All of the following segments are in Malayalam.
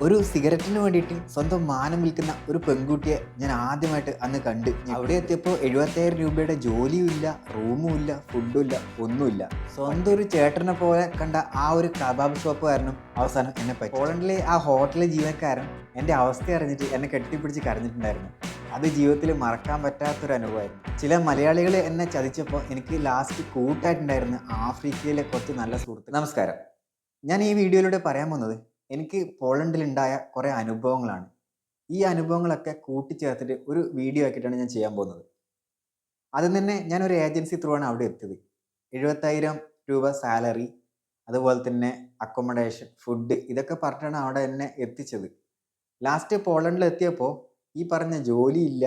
ഒരു സിഗരറ്റിന് വേണ്ടിയിട്ട് സ്വന്തം മാനം വിൽക്കുന്ന ഒരു പെൺകുട്ടിയെ ഞാൻ ആദ്യമായിട്ട് അന്ന് കണ്ട്. അവിടെ എത്തിയപ്പോൾ 75,000 രൂപയുടെ ജോലിയും ഇല്ല, റൂമും ഇല്ല, ഫുഡും ഇല്ല, ഒന്നുമില്ല. സ്വന്തം ഒരു ചേട്ടനെ പോലെ കണ്ട ആ ഒരു കബാബ് ഷോപ്പുകാരനും അവസാനം എന്നെ പറ്റി. പോളണ്ടിലെ ആ ഹോട്ടലിലെ ജീവനക്കാരൻ എൻ്റെ അവസ്ഥ അറിഞ്ഞിട്ട് എന്നെ കെട്ടിപ്പിടിച്ച് കരഞ്ഞിട്ടുണ്ടായിരുന്നു. അത് ജീവിതത്തിൽ മറക്കാൻ പറ്റാത്തൊരു അനുഭവമായിരുന്നു. ചില മലയാളികൾ എന്നെ ചതിച്ചപ്പോൾ എനിക്ക് ലാസ്റ്റ് കൂട്ടായിട്ടുണ്ടായിരുന്ന ആഫ്രിക്കയിലെ കുറച്ച് നല്ല സുഹൃത്ത്. നമസ്കാരം. ഞാൻ ഈ വീഡിയോയിലൂടെ പറയാൻ പോകുന്നത് എനിക്ക് പോളണ്ടിലുണ്ടായ കുറേ അനുഭവങ്ങളാണ്. ഈ അനുഭവങ്ങളൊക്കെ കൂട്ടിച്ചേർത്തിട്ട് ഒരു വീഡിയോ ആക്കിയിട്ടാണ് ഞാൻ ചെയ്യാൻ പോകുന്നത്. ആദ്യം തന്നെ ഞാനൊരു ഏജൻസി ത്രൂ ആണ് അവിടെ എത്തിയത്. 75,000 രൂപ സാലറി, അതുപോലെ തന്നെ അക്കോമഡേഷൻ, ഫുഡ് ഇതൊക്കെ പറഞ്ഞിട്ടാണ് അവിടെ എന്നെ എത്തിച്ചത്. ലാസ്റ്റ് പോളണ്ടിൽ എത്തിയപ്പോൾ ഈ പറഞ്ഞ ജോലിയില്ല,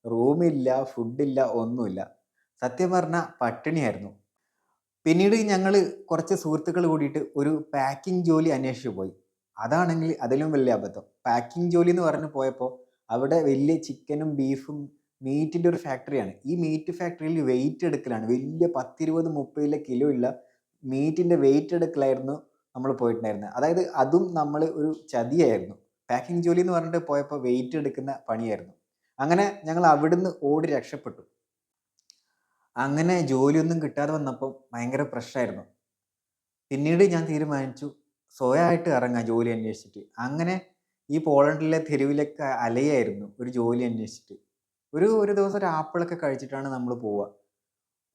റൂമില്ല, ഫുഡില്ല, ഒന്നുമില്ല. സത്യം പറഞ്ഞാൽ പട്ടിണിയായിരുന്നു. പിന്നീട് ഞങ്ങൾ കുറച്ച് സുഹൃത്തുക്കൾ കൂടിയിട്ട് ഒരു പാക്കിംഗ് ജോലി അന്വേഷിച്ച് പോയി. അതാണെങ്കിൽ അതിലും വലിയ അബദ്ധം. പാക്കിംഗ് ജോലി എന്ന് പറഞ്ഞ് പോയപ്പോൾ അവിടെ വലിയ ചിക്കനും ബീഫും മീറ്റിൻ്റെ ഒരു ഫാക്ടറിയാണ്. ഈ മീറ്റ് ഫാക്ടറിയിൽ വെയിറ്റ് എടുക്കലാണ്. വലിയ 10, 20, 30 കിലോ ഉള്ള മീറ്റിൻ്റെ വെയിറ്റ് എടുക്കലായിരുന്നു നമ്മൾ പോയിട്ടുണ്ടായിരുന്നത്. അതായത് അതും നമ്മൾ ഒരു ചതിയായിരുന്നു. പാക്കിംഗ് ജോലി എന്ന് പറഞ്ഞിട്ട് പോയപ്പോൾ വെയിറ്റ് എടുക്കുന്ന പണിയായിരുന്നു. അങ്ങനെ ഞങ്ങൾ അവിടുന്ന് ഓടി രക്ഷപ്പെട്ടു. അങ്ങനെ ജോലിയൊന്നും കിട്ടാതെ വന്നപ്പോൾ ഭയങ്കര പ്രശ്നമായിരുന്നു. പിന്നീട് ഞാൻ തീരുമാനിച്ചു സ്വയമായിട്ട് ഇറങ്ങാം ജോലി അന്വേഷിച്ചിട്ട്. അങ്ങനെ ഈ പോളണ്ടിലെ തെരുവിലൊക്കെ അലയായിരുന്നു ഒരു ജോലി അന്വേഷിച്ചിട്ട്. ഒരു ദിവസം ഒരു ആപ്പിളൊക്കെ കഴിച്ചിട്ടാണ് നമ്മൾ പോവുക.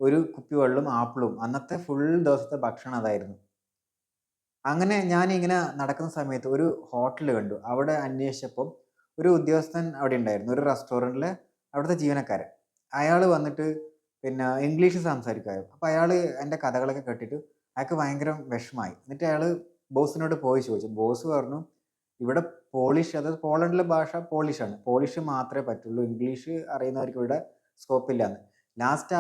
ഒരു കുപ്പി വെള്ളവും ആപ്പിളും. അന്നത്തെ ഫുൾ ദിവസത്തെ ഭക്ഷണം അതായിരുന്നു. അങ്ങനെ ഞാനിങ്ങനെ നടക്കുന്ന സമയത്ത് ഒരു ഹോട്ടൽ കണ്ടു. അവിടെ അന്വേഷിച്ചപ്പം ഒരു ഉദ്യോഗസ്ഥൻ അവിടെ ഉണ്ടായിരുന്നു. ഒരു റെസ്റ്റോറൻറ്റിലെ അവിടുത്തെ ജീവനക്കാരൻ. അയാൾ വന്നിട്ട് പിന്നെ ഇംഗ്ലീഷ് സംസാരിക്കുമായിരുന്നു. അപ്പോൾ അയാൾ എൻ്റെ കഥകളൊക്കെ കേട്ടിട്ട് അയാൾക്ക് ഭയങ്കര വിഷമമായി. എന്നിട്ട് അയാൾ ബോസിനോട് പോയി ചോദിച്ചു. ബോസ് പറഞ്ഞു ഇവിടെ പോളിഷ്, അതായത് പോളണ്ടിലെ ഭാഷ പോളിഷാണ്. പോളിഷ് മാത്രമേ പറ്റുള്ളൂ, ഇംഗ്ലീഷ് അറിയുന്നവർക്ക് ഇവിടെ സ്കോപ്പില്ലാന്ന്. ലാസ്റ്റ്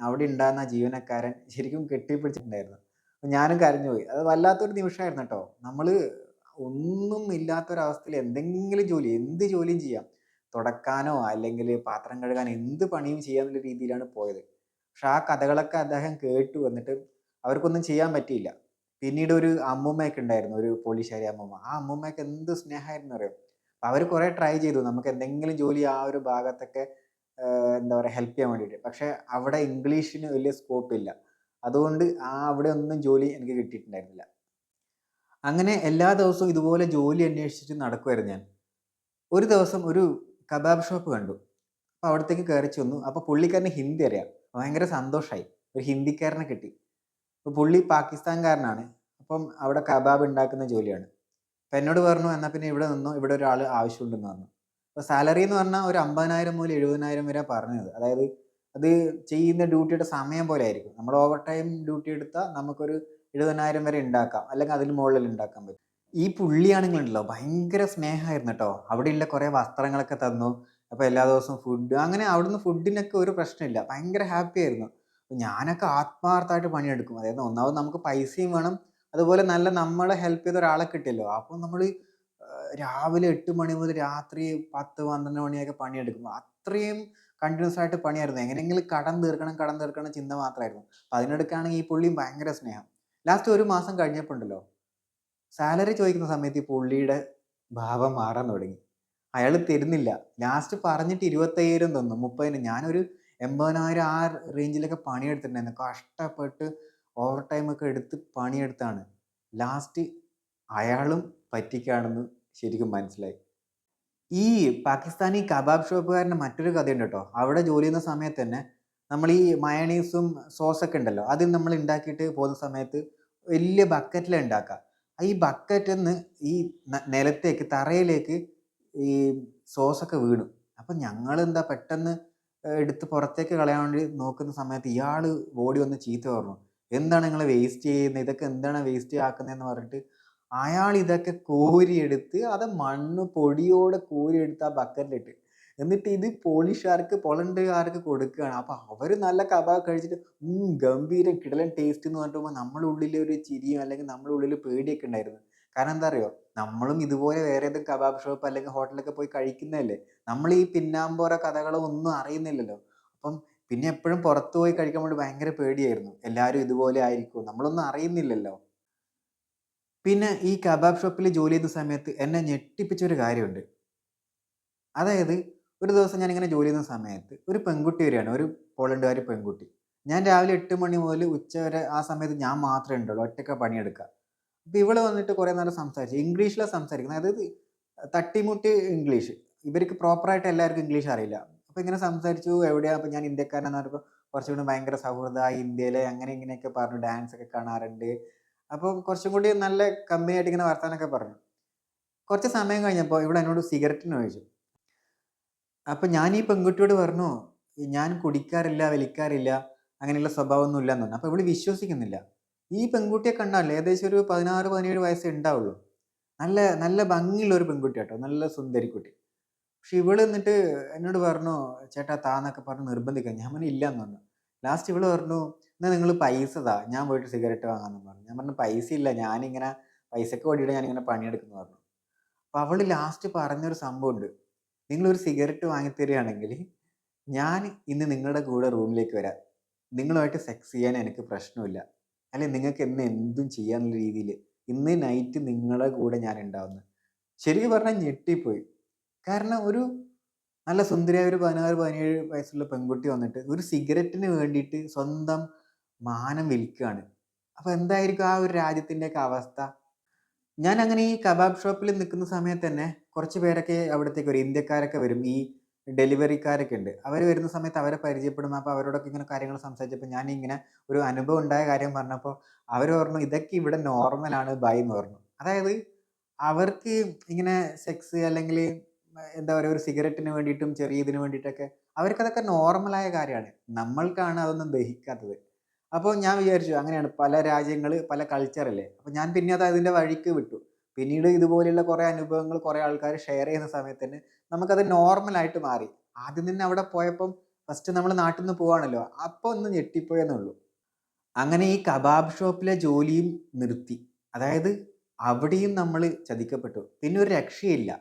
അവിടെ ഉണ്ടായിരുന്ന ജീവനക്കാരൻ ശരിക്കും കെട്ടിപ്പിടിച്ചിട്ടുണ്ടായിരുന്നു. അപ്പം ഞാനും കരഞ്ഞു പോയി. അത് വല്ലാത്തൊരു നിമിഷമായിരുന്നു കേട്ടോ. നമ്മൾ ഒന്നും ഇല്ലാത്തൊരവസ്ഥയിൽ എന്തെങ്കിലും ജോലി, എന്ത് ജോലിയും ചെയ്യാം. തുടക്കാനോ അല്ലെങ്കിൽ പാത്രം കഴുകാനോ എന്ത് പണിയും ചെയ്യാന്നുള്ള രീതിയിലാണ് പോയത്. പക്ഷെ ആ കഥകളൊക്കെ അദ്ദേഹം കേട്ടു വന്നിട്ട് അവർക്കൊന്നും ചെയ്യാൻ പറ്റിയില്ല. പിന്നീട് ഒരു അമ്മൂമ്മയൊക്കെ ഉണ്ടായിരുന്നു, ഒരു പോളിഷുകാരി അമ്മൂമ്മ. ആ അമ്മൂമ്മയൊക്കെ എന്ത് സ്നേഹമായിരുന്നു അറിയോ. അപ്പം അവർ കുറേ ട്രൈ ചെയ്തു നമുക്ക് എന്തെങ്കിലും ജോലി ആ ഒരു ഭാഗത്തൊക്കെ എന്താ പറയുക ഹെൽപ്പ് ചെയ്യാൻ വേണ്ടിയിട്ട്. പക്ഷേ അവിടെ ഇംഗ്ലീഷിന് വലിയ സ്കോപ്പ് ഇല്ല. അതുകൊണ്ട് അവിടെ ഒന്നും ജോലി എനിക്ക് കിട്ടിയിട്ടുണ്ടായിരുന്നില്ല. അങ്ങനെ എല്ലാ ദിവസവും ഇതുപോലെ ജോലി അന്വേഷിച്ചിട്ട് നടക്കുമായിരുന്നു ഞാൻ. ഒരു ദിവസം ഒരു കബാബ് ഷോപ്പ് കണ്ടു. അപ്പോൾ അവിടത്തേക്ക് കയറി ചെന്നു. അപ്പോൾ പുള്ളിക്കാരന് ഹിന്ദി അറിയാം. ഭയങ്കര സന്തോഷമായി. ഒരു ഹിന്ദിക്കാരനെ കിട്ടി. അപ്പോൾ പുള്ളി പാകിസ്ഥാൻകാരനാണ്. അപ്പം അവിടെ കബാബ് ഉണ്ടാക്കുന്ന ജോലിയാണ്. അപ്പോൾ എന്നോട് പറഞ്ഞു എന്നാൽ പിന്നെ ഇവിടെ നിന്നോ, ഇവിടെ ഒരാൾ ആവശ്യമുണ്ടെന്ന് പറഞ്ഞു. അപ്പോൾ സാലറി എന്ന് പറഞ്ഞാൽ ഒരു 50,000 മുതൽ 70,000 വരെ പറഞ്ഞത്. അതായത് അത് ചെയ്യുന്ന ഡ്യൂട്ടിയുടെ സമയം പോലെ ആയിരിക്കും. നമ്മൾ ഓവർ ടൈം ഡ്യൂട്ടി എടുത്താൽ നമുക്കൊരു 70,000 വരെ ഉണ്ടാക്കാം, അല്ലെങ്കിൽ അതിന് മുകളിൽ ഉണ്ടാക്കാൻ പറ്റും. ഈ പുള്ളിയാണെങ്കിലുണ്ടല്ലോ ഭയങ്കര സ്നേഹമായിരുന്നു കേട്ടോ. അവിടെയുള്ള കുറേ വസ്ത്രങ്ങളൊക്കെ തന്നു. അപ്പോൾ എല്ലാ ദിവസവും ഫുഡ്, അങ്ങനെ അവിടുന്ന് ഫുഡിനൊക്കെ ഒരു പ്രശ്നമില്ല. ഭയങ്കര ഹാപ്പി ആയിരുന്നു. ഞാനൊക്കെ ആത്മാർത്ഥമായിട്ട് പണിയെടുക്കും. അതായത് ഒന്നാമത് നമുക്ക് പൈസയും വേണം, അതുപോലെ നല്ല നമ്മളെ ഹെൽപ്പ് ചെയ്ത ഒരാളെ കിട്ടിയല്ലോ. അപ്പോൾ നമ്മൾ രാവിലെ 8 മണി മുതൽ രാത്രി 10, 12 മണിയൊക്കെ പണിയെടുക്കും. അത്രയും കണ്ടിന്യൂസ് ആയിട്ട് പണിയായിരുന്നു. എങ്ങനെയെങ്കിലും കടം തീർക്കണം ചിന്ത മാത്രമായിരുന്നു. അപ്പോൾ അതിനിടയ്ക്കാണെങ്കിൽ ഈ പുള്ളിയും ഭയങ്കര സ്നേഹം. ലാസ്റ്റ് ഒരു മാസം കഴിഞ്ഞപ്പോൾ ഉണ്ടല്ലോ, സാലറി ചോദിക്കുന്ന സമയത്ത് ഈ പുള്ളിയുടെ ഭാവം മാറാൻ തുടങ്ങി. അയാൾ തരുന്നില്ല. ലാസ്റ്റ് പറഞ്ഞിട്ട് 25,000 തന്നു, 30,000. ഞാനൊരു 80,000 ആ റേഞ്ചിലൊക്കെ പണിയെടുത്തിട്ടുണ്ടായിരുന്നു. കഷ്ടപ്പെട്ട് ഓവർ ടൈം ഒക്കെ എടുത്ത് പണിയെടുത്താണ്. ലാസ്റ്റ് അയാളും പറ്റിക്കാണെന്ന് ശരിക്കും മനസ്സിലായി. ഈ പാകിസ്ഥാനി കബാബ് ഷോപ്പുകാരൻ്റെ മറ്റൊരു കഥയുണ്ട് കേട്ടോ. അവിടെ ജോലി ചെയ്യുന്ന സമയത്ത് തന്നെ നമ്മൾ ഈ മയണീസും സോസൊക്കെ ഉണ്ടല്ലോ, അത് നമ്മൾ ഉണ്ടാക്കിയിട്ട് പോകുന്ന സമയത്ത് വലിയ ബക്കറ്റിലാണ് ഉണ്ടാക്കുക. ഈ ബക്കറ്റിൽ നിന്ന് ഈ നിലത്തേക്ക്, തറയിലേക്ക് ഈ സോസൊക്കെ വീണു. അപ്പം ഞങ്ങളെന്താ പെട്ടെന്ന് എടുത്ത് പുറത്തേക്ക് കളയാൻ വേണ്ടി നോക്കുന്ന സമയത്ത് ഇയാൾ ഓടി വന്ന് ചീത്ത പറഞ്ഞു. എന്താണ് നിങ്ങൾ വേസ്റ്റ് ചെയ്യുന്നത്, ഇതൊക്കെ എന്താണ് വേസ്റ്റ് ആക്കുന്നതെന്ന് പറഞ്ഞിട്ട് അയാൾ ഇതൊക്കെ കോരിയെടുത്ത് അത് മണ്ണ് പൊടിയോടെ കോരിയെടുത്ത് ആ ബക്കറ്റിലിട്ട്, എന്നിട്ട് ഇത് പോളണ്ടുകാർക്ക് കൊടുക്കുകയാണ്. അപ്പം അവർ നല്ല കബാബ് കഴിച്ചിട്ട് ഗംഭീരം കിടിലൻ ടേസ്റ്റ് എന്ന് പറഞ്ഞിട്ട് നമ്മുടെ ഉള്ളിൽ ഒരു ചിരിയും അല്ലെങ്കിൽ നമ്മുടെ ഉള്ളിൽ പേടിയൊക്കെ ഉണ്ടായിരുന്നു. കാരണം എന്താ അറിയോ, നമ്മളും ഇതുപോലെ വേറെ ഏതെങ്കിലും കബാബ് ഷോപ്പ് അല്ലെങ്കിൽ ഹോട്ടലൊക്കെ പോയി കഴിക്കുന്നതല്ലേ. നമ്മൾ ഈ പിന്നാമ്പുറ കഥകളോ ഒന്നും അറിയുന്നില്ലല്ലോ. അപ്പം പിന്നെ എപ്പോഴും പുറത്ത് പോയി കഴിക്കാൻ വേണ്ടി ഭയങ്കര പേടിയായിരുന്നു. എല്ലാവരും ഇതുപോലെ ആയിരിക്കും, നമ്മളൊന്നും അറിയുന്നില്ലല്ലോ. പിന്നെ ഈ കബാബ് ഷോപ്പിൽ ജോലി ചെയ്യുന്ന സമയത്ത് എന്നെ ഞെട്ടിപ്പിച്ചൊരു കാര്യമുണ്ട്. അതായത് ഒരു ദിവസം ഞാനിങ്ങനെ ജോലി ചെയ്യുന്ന സമയത്ത് ഒരു പെൺകുട്ടി വരികയാണ്, ഒരു പോളണ്ടുകാരി പെൺകുട്ടി. ഞാൻ രാവിലെ 8 മണി മുതൽ ഉച്ച വരെ ആ സമയത്ത് ഞാൻ മാത്രമേ ഉണ്ടാവുള്ളൂ, ഒറ്റയ്ക്കാ പണിയെടുക്കുക. അപ്പോൾ ഇവള് വന്നിട്ട് കുറേ നേരം സംസാരിച്ചു, ഇംഗ്ലീഷിലാണ് സംസാരിക്കുന്നത്. അതായത് തട്ടിമുട്ടി ഇംഗ്ലീഷ്, ഇവർക്ക് പ്രോപ്പറായിട്ട് എല്ലാവർക്കും ഇംഗ്ലീഷ് അറിയില്ല. അപ്പോൾ ഇങ്ങനെ സംസാരിച്ചു, എവിടെയാണ്, അപ്പോൾ ഞാൻ ഇന്ത്യക്കാരനെന്ന് പറഞ്ഞപ്പോൾ കുറച്ചും കൂടി ഭയങ്കര സൗഹൃദമായി, ഇന്ത്യയിലെ അങ്ങനെ ഇങ്ങനെയൊക്കെ പറഞ്ഞു, ഡാൻസ് ഒക്കെ കാണാറുണ്ട്. അപ്പോൾ കുറച്ചും കൂടി നല്ല കമ്പനി ആയിട്ട് ഇങ്ങനെ വർത്താനൊക്കെ പറഞ്ഞു. കുറച്ച് സമയം കഴിഞ്ഞപ്പോൾ ഇവിടെ എന്നോട് സിഗരറ്റിന് ചോദിച്ചു. അപ്പം ഞാൻ ഈ പെൺകുട്ടിയോട് പറഞ്ഞു, ഞാൻ കുടിക്കാറില്ല, വലിക്കാറില്ല, അങ്ങനെയുള്ള സ്വഭാവമൊന്നും ഇല്ലെന്ന് പറഞ്ഞു. അപ്പോൾ ഇവള് വിശ്വസിക്കുന്നില്ല. ഈ പെൺകുട്ടിയെ കണ്ടാൽ ഏകദേശം ഒരു 16, 17 വയസ്സേ ഉണ്ടാവുള്ളൂ. നല്ല നല്ല ഭംഗിയുള്ള ഒരു പെൺകുട്ടി കേട്ടോ, നല്ല സുന്ദരിക്കുട്ടി. പക്ഷെ ഇവള് എന്നിട്ട് എന്നോട് പറഞ്ഞു, ചേട്ടാ താന്നൊക്കെ പറഞ്ഞ് നിർബന്ധിക്കാൻ. ഞാൻ പറഞ്ഞു ഇല്ല എന്ന് പറഞ്ഞു. ലാസ്റ്റ് ഇവള് പറഞ്ഞു, എന്നാൽ നിങ്ങൾ പൈസ താ, ഞാൻ പോയിട്ട് സിഗരറ്റ് വാങ്ങാമെന്ന് പറഞ്ഞു. ഞാൻ പറഞ്ഞു പൈസ ഇല്ല, ഞാനിങ്ങനെ പൈസക്ക് വേണ്ടിയിട്ട് ഞാനിങ്ങനെ പണിയെടുക്കുന്നു പറഞ്ഞു. അപ്പോൾ അവള് ലാസ്റ്റ് പറഞ്ഞൊരു സംഭവമുണ്ട്, നിങ്ങളൊരു സിഗരറ്റ് വാങ്ങിത്തരികയാണെങ്കിൽ ഞാൻ ഇന്ന് നിങ്ങളുടെ കൂടെ റൂമിലേക്ക് വരാം, നിങ്ങളുമായിട്ട് സെക്സ് ചെയ്യാൻ എനിക്ക് പ്രശ്നമില്ല, അല്ലെ നിങ്ങൾക്ക് എന്നെ എന്തും ചെയ്യാന്നുള്ള രീതിയിൽ ഇന്ന് നൈറ്റ് നിങ്ങളുടെ കൂടെ ഞാൻ ഉണ്ടാവുന്നു. ശരിക്കും പറഞ്ഞാൽ ഞെട്ടിപ്പോയി. കാരണം ഒരു നല്ല സുന്ദരിയായ ഒരു 16, 17 വയസ്സുള്ള പെൺകുട്ടി വന്നിട്ട് ഒരു സിഗരറ്റിന് വേണ്ടിയിട്ട് സ്വന്തം മാനം വിൽക്കുകയാണ്. അപ്പോൾ എന്തായിരിക്കും ആ ഒരു രാജ്യത്തിൻ്റെയൊക്കെ അവസ്ഥ? ഞാൻ അങ്ങനെ ഈ കബാബ് ഷോപ്പിൽ നിൽക്കുന്ന സമയത്ത് തന്നെ കുറച്ച് പേരൊക്കെ അവിടത്തേക്ക് വരും, ഇന്ത്യക്കാരൊക്കെ വരും. ഈ ഡെലിവറിക്കാരൊക്കെ ഉണ്ട്, അവർ വരുന്ന സമയത്ത് അവരെ പരിചയപ്പെടും. അപ്പോൾ അവരോടൊക്കെ ഇങ്ങനെ കാര്യങ്ങൾ സംസാരിച്ചപ്പോൾ ഞാനിങ്ങനെ ഒരു അനുഭവം ഉണ്ടായ കാര്യം പറഞ്ഞപ്പോൾ അവർ പറഞ്ഞു ഇതൊക്കെ ഇവിടെ നോർമലാണ് ബൈ എന്ന് പറഞ്ഞു. അതായത് അവർക്ക് ഇങ്ങനെ സെക്സ് അല്ലെങ്കിൽ എന്താ പറയുക, ഒരു സിഗരറ്റിന് വേണ്ടിയിട്ടും ചെറിയ ഇതിന് വേണ്ടിയിട്ടൊക്കെ അവർക്കതൊക്കെ നോർമലായ കാര്യമാണ്. നമ്മൾക്കാണ് അതൊന്നും ദഹിക്കാത്തത്. അപ്പോൾ ഞാൻ വിചാരിച്ചു അങ്ങനെയാണ് പല രാജ്യങ്ങൾ, പല കൾച്ചറല്ലേ. അപ്പോൾ ഞാൻ പിന്നെ അത് അതിൻ്റെ വഴിക്ക് വിട്ടു. പിന്നീട് ഇതുപോലെയുള്ള കുറേ അനുഭവങ്ങൾ കുറേ ആൾക്കാർ ഷെയർ ചെയ്യുന്ന സമയത്ത് തന്നെ നമുക്കത് നോർമലായിട്ട് മാറി. ആദ്യം തന്നെ അവിടെ പോയപ്പം ഫസ്റ്റ് നമ്മൾ നാട്ടിൽ നിന്ന് പോവാണല്ലോ, അപ്പോൾ ഒന്ന് ഞെട്ടിപ്പോയെന്നേ ഉള്ളൂ. അങ്ങനെ ഈ കബാബ് ഷോപ്പിലെ ജോലിയും നിർത്തി. അതായത് അവിടെയും നമ്മൾ ചതിക്കപ്പെട്ടു. പിന്നെ ഒരു രക്ഷയില്ല.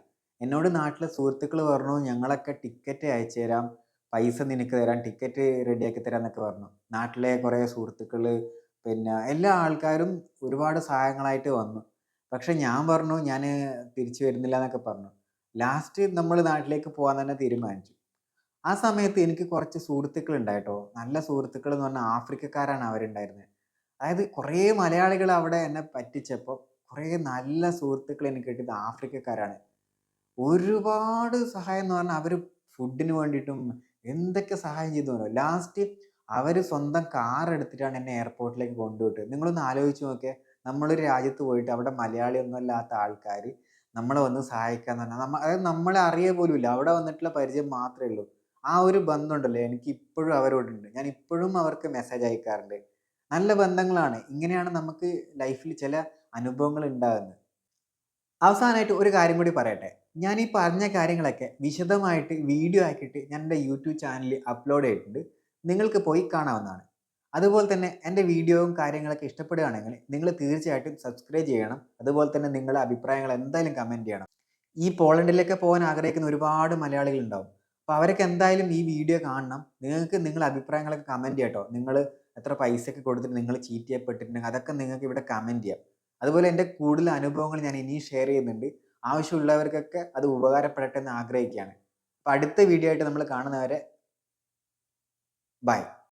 എന്നോട് നാട്ടിലെ സുഹൃത്തുക്കൾ പറഞ്ഞു, ഞങ്ങളൊക്കെ ടിക്കറ്റ് അയച്ചു തരാം, പൈസ നിനക്ക് തരാം, ടിക്കറ്റ് റെഡിയാക്കി തരാം എന്നൊക്കെ പറഞ്ഞു. നാട്ടിലെ കുറേ സുഹൃത്തുക്കൾ, പിന്നെ എല്ലാ ആൾക്കാരും ഒരുപാട് സഹായങ്ങളായിട്ട് വന്നു. പക്ഷെ ഞാൻ പറഞ്ഞു ഞാൻ തിരിച്ചു വരുന്നില്ല എന്നൊക്കെ പറഞ്ഞു. ലാസ്റ്റ് നമ്മൾ നാട്ടിലേക്ക് പോകാൻ തന്നെ തീരുമാനിച്ചു. ആ സമയത്ത് എനിക്ക് കുറച്ച് സുഹൃത്തുക്കൾ ഉണ്ടായിട്ടോ, നല്ല സുഹൃത്തുക്കൾ എന്ന് പറഞ്ഞാൽ ആഫ്രിക്കക്കാരാണ് അവരുണ്ടായിരുന്നത്. അതായത് കുറേ മലയാളികൾ അവിടെ എന്നെ പറ്റിച്ചപ്പോൾ കുറേ നല്ല സുഹൃത്തുക്കൾ എനിക്ക് കിട്ടിയത് ആഫ്രിക്കക്കാരാണ്. ഒരുപാട് സഹായം എന്ന് പറഞ്ഞാൽ അവർ ഫുഡിന് വേണ്ടിയിട്ടും എന്തൊക്കെ സഹായം ചെയ്തു തന്നോ. ലാസ്റ്റ് അവർ സ്വന്തം കാർ എടുത്തിട്ടാണ് എന്നെ എയർപോർട്ടിലേക്ക് കൊണ്ടുപോയിട്ട്. നിങ്ങളൊന്ന് ആലോചിച്ച് നോക്കിയേ, നമ്മളൊരു രാജ്യത്ത് പോയിട്ട് അവിടെ മലയാളി ഒന്നും അല്ലാത്ത ആൾക്കാർ നമ്മളെ വന്ന് സഹായിക്കാന്ന് പറഞ്ഞാൽ അതായത് നമ്മളെ അറിയ പോലും ഇല്ല, അവിടെ വന്നിട്ടുള്ള പരിചയം മാത്രമേ ഉള്ളൂ. ആ ഒരു ബന്ധമുണ്ടല്ലോ എനിക്ക് ഇപ്പോഴും അവരോടുണ്ട്. ഞാൻ ഇപ്പോഴും അവർക്ക് മെസ്സേജ് അയക്കാറുണ്ട്. നല്ല ബന്ധങ്ങളാണ്. ഇങ്ങനെയാണ് നമുക്ക് ലൈഫിൽ ചില അനുഭവങ്ങൾ ഉണ്ടാകുന്നത്. അവസാനമായിട്ട് ഒരു കാര്യം കൂടി പറയട്ടെ. ഞാൻ ഈ പറഞ്ഞ കാര്യങ്ങളൊക്കെ വിശദമായിട്ട് വീഡിയോ ആക്കിയിട്ട് ഞാൻ എൻ്റെ യൂട്യൂബ് ചാനലിൽ അപ്ലോഡ് ചെയ്തിട്ടുണ്ട്. നിങ്ങൾക്ക് പോയി കാണാവുന്നതാണ്. അതുപോലെ തന്നെ എൻ്റെ വീഡിയോയും കാര്യങ്ങളൊക്കെ ഇഷ്ടപ്പെടുകയാണെങ്കിൽ നിങ്ങൾ തീർച്ചയായിട്ടും സബ്സ്ക്രൈബ് ചെയ്യണം. അതുപോലെ തന്നെ നിങ്ങളുടെ അഭിപ്രായങ്ങൾ എന്തായാലും കമൻറ്റ് ചെയ്യണം. ഈ പോളണ്ടിലേക്ക് പോകാൻ ആഗ്രഹിക്കുന്ന ഒരുപാട് മലയാളികളുണ്ടാവും. അപ്പോൾ അവരൊക്കെ എന്തായാലും ഈ വീഡിയോ കാണണം. നിങ്ങൾക്ക് നിങ്ങളുടെ അഭിപ്രായങ്ങളൊക്കെ കമൻറ്റ് ചെയ്യാം കേട്ടോ. നിങ്ങൾ എത്ര പൈസയൊക്കെ കൊടുത്തിട്ട് നിങ്ങൾ ചീറ്റ് ചെയ്യപ്പെട്ടിട്ടുണ്ടെങ്കിൽ അതൊക്കെ നിങ്ങൾക്ക് ഇവിടെ കമൻറ്റ് ചെയ്യാം. അതുപോലെ എൻ്റെ കൂടുതൽ അനുഭവങ്ങൾ ഞാൻ ഇനിയും ഷെയർ ചെയ്യുന്നുണ്ട്. ആവശ്യമുള്ളവർക്കൊക്കെ അത് ഉപകാരപ്പെടട്ടെ എന്ന് ആഗ്രഹിക്കുകയാണ്. അപ്പോൾ അടുത്ത വീഡിയോ ആയിട്ട് നമ്മൾ കാണുന്നവരെ ബൈ.